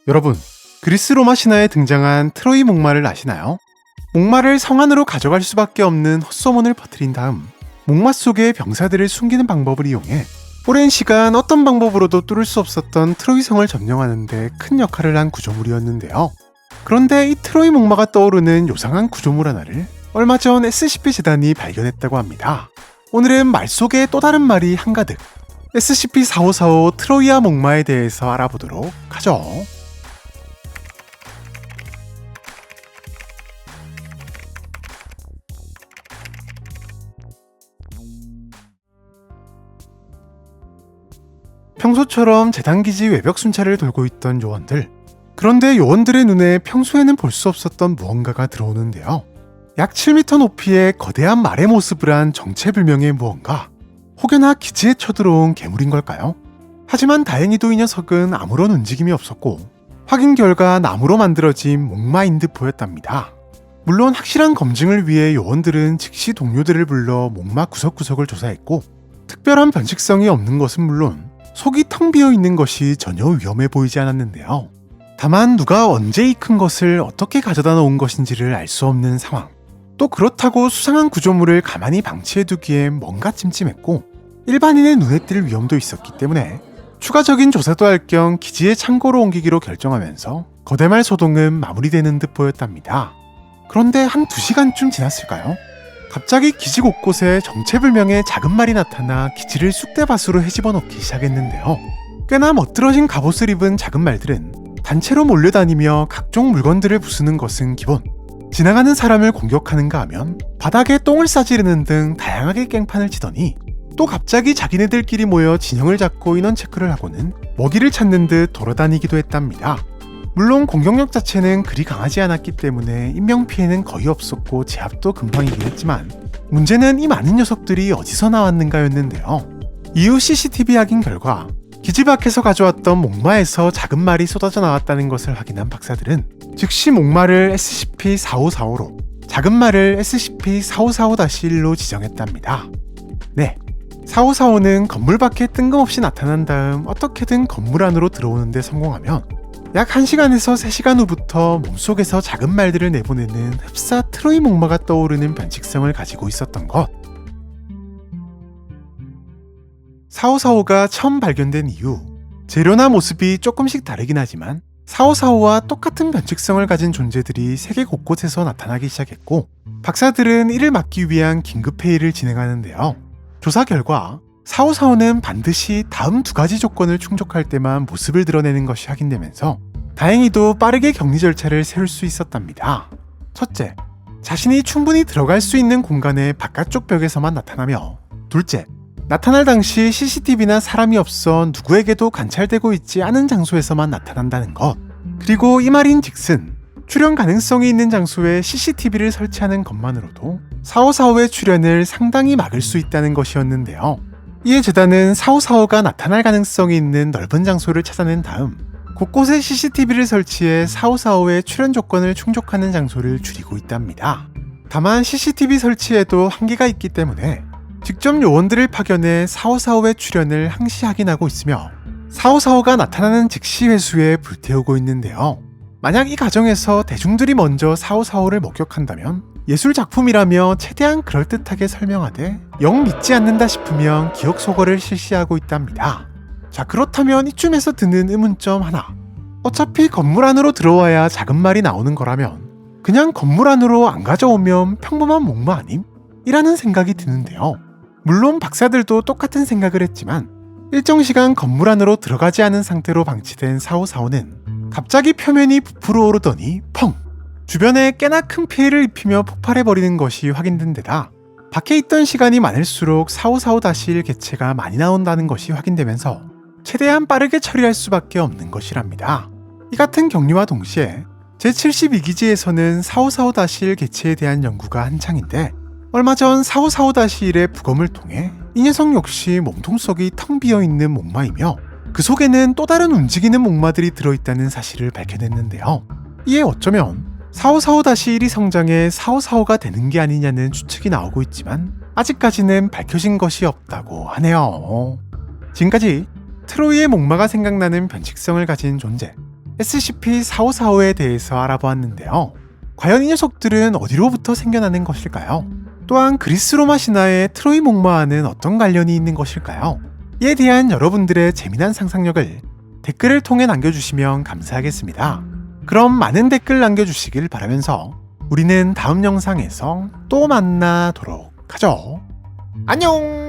여러분, 그리스 로마 신화에 등장한 트로이 목마를 아시나요? 목마를 성 안으로 가져갈 수밖에 없는 헛소문을 퍼뜨린 다음 목마 속에 병사들을 숨기는 방법을 이용해 오랜 시간 어떤 방법으로도 뚫을 수 없었던 트로이 성을 점령하는 데 큰 역할을 한 구조물이었는데요. 그런데 이 트로이 목마가 떠오르는 요상한 구조물 하나를 얼마 전 SCP 재단이 발견했다고 합니다. 오늘은 말 속에 또 다른 말이 한가득 SCP-4545 트로이아 목마에 대해서 알아보도록 하죠. 평소처럼 재단기지 외벽 순찰을 돌고 있던 요원들. 그런데 요원들의 눈에 평소에는 볼 수 없었던 무언가가 들어오는데요. 약 7m 높이의 거대한 말의 모습을 한 정체불명의 무언가. 혹여나 기지에 쳐들어온 괴물인 걸까요? 하지만 다행히도 이 녀석은 아무런 움직임이 없었고 확인 결과 나무로 만들어진 목마인 듯 보였답니다. 물론 확실한 검증을 위해 요원들은 즉시 동료들을 불러 목마 구석구석을 조사했고 특별한 변식성이 없는 것은 물론 속이 텅 비어 있는 것이 전혀 위험해 보이지 않았는데요. 다만 누가 언제 이 큰 것을 어떻게 가져다 놓은 것인지를 알 수 없는 상황. 또 그렇다고 수상한 구조물을 가만히 방치해두기엔 뭔가 찜찜했고 일반인의 눈에 띌 위험도 있었기 때문에 추가적인 조사도 할 겸 기지에 창고로 옮기기로 결정하면서 거대말 소동은 마무리되는 듯 보였답니다. 그런데 한 2시간쯤 지났을까요? 갑자기 기지 곳곳에 정체불명의 작은 말이 나타나 기지를 쑥대밭으로 헤집어 놓기 시작했는데요. 꽤나 멋들어진 갑옷을 입은 작은 말들은 단체로 몰려다니며 각종 물건들을 부수는 것은 기본. 지나가는 사람을 공격하는가 하면 바닥에 똥을 싸지르는 등 다양하게 깽판을 치더니 또 갑자기 자기네들끼리 모여 진영을 잡고 인원 체크를 하고는 먹이를 찾는 듯 돌아다니기도 했답니다. 물론 공격력 자체는 그리 강하지 않았기 때문에 인명피해는 거의 없었고 제압도 금방이긴 했지만 문제는 이 많은 녀석들이 어디서 나왔는가였는데요. 이후 CCTV 확인 결과 기지 밖에서 가져왔던 목마에서 작은 말이 쏟아져 나왔다는 것을 확인한 박사들은 즉시 목마를 SCP-4545로 작은 말을 SCP-4545-1로 지정했답니다. 네, 4545는 건물 밖에 뜬금없이 나타난 다음 어떻게든 건물 안으로 들어오는데 성공하면 약 1시간에서 3시간 후부터 몸속에서 작은 말들을 내보내는 흡사 트로이 목마가 떠오르는 변칙성을 가지고 있었던 것. 4545가 처음 발견된 이후 재료나 모습이 조금씩 다르긴 하지만 4545와 똑같은 변칙성을 가진 존재들이 세계 곳곳에서 나타나기 시작했고 박사들은 이를 막기 위한 긴급회의를 진행하는데요. 조사 결과 4545는 반드시 다음 2가지 조건을 충족할 때만 모습을 드러내는 것이 확인되면서 다행히도 빠르게 격리 절차를 세울 수 있었답니다. 첫째, 자신이 충분히 들어갈 수 있는 공간의 바깥쪽 벽에서만 나타나며 둘째, 나타날 당시 CCTV나 사람이 없어 누구에게도 관찰되고 있지 않은 장소에서만 나타난다는 것. 그리고 이 말인즉슨 출연 가능성이 있는 장소에 CCTV를 설치하는 것만으로도 4545의 출연을 상당히 막을 수 있다는 것이었는데요. 이에 재단은 4545가 나타날 가능성이 있는 넓은 장소를 찾아낸 다음 곳곳에 CCTV를 설치해 4545의 출연 조건을 충족하는 장소를 줄이고 있답니다. 다만 CCTV 설치에도 한계가 있기 때문에 직접 요원들을 파견해 4545의 출연을 항시 확인하고 있으며 4545가 나타나는 즉시 회수에 불태우고 있는데요. 만약 이 과정에서 대중들이 먼저 4545를 목격한다면 예술 작품이라며 최대한 그럴듯하게 설명하되 영 믿지 않는다 싶으면 기억 소거를 실시하고 있답니다. 자, 그렇다면 이쯤에서 드는 의문점 하나. 어차피 건물 안으로 들어와야 작은 말이 나오는 거라면 그냥 건물 안으로 안 가져오면 평범한 목마 아님? 이라는 생각이 드는데요. 물론 박사들도 똑같은 생각을 했지만 일정 시간 건물 안으로 들어가지 않은 상태로 방치된 4545는 갑자기 표면이 부풀어 오르더니 펑! 주변에 꽤나 큰 피해를 입히며 폭발해버리는 것이 확인된 데다 밖에 있던 시간이 많을수록 4545-1 개체가 많이 나온다는 것이 확인되면서 최대한 빠르게 처리할 수밖에 없는 것이랍니다. 이 같은 격리와 동시에 제72기지에서는 4545-1 개체에 대한 연구가 한창인데 얼마 전 4545-1의 부검을 통해 이 녀석 역시 몸통 속이 텅 비어있는 목마이며 그 속에는 또 다른 움직이는 목마들이 들어있다는 사실을 밝혀냈는데요. 이에 어쩌면 4545-1이 성장해 4545가 되는 게 아니냐는 추측이 나오고 있지만 아직까지는 밝혀진 것이 없다고 하네요. 지금까지 트로이의 목마가 생각나는 변칙성을 가진 존재 SCP-4545에 대해서 알아보았는데요. 과연 이 녀석들은 어디로부터 생겨나는 것일까요? 또한 그리스 로마 신화의 트로이 목마와는 어떤 관련이 있는 것일까요? 이에 대한 여러분들의 재미난 상상력을 댓글을 통해 남겨주시면 감사하겠습니다. 그럼 많은 댓글 남겨주시길 바라면서 우리는 다음 영상에서 또 만나도록 하죠. 안녕!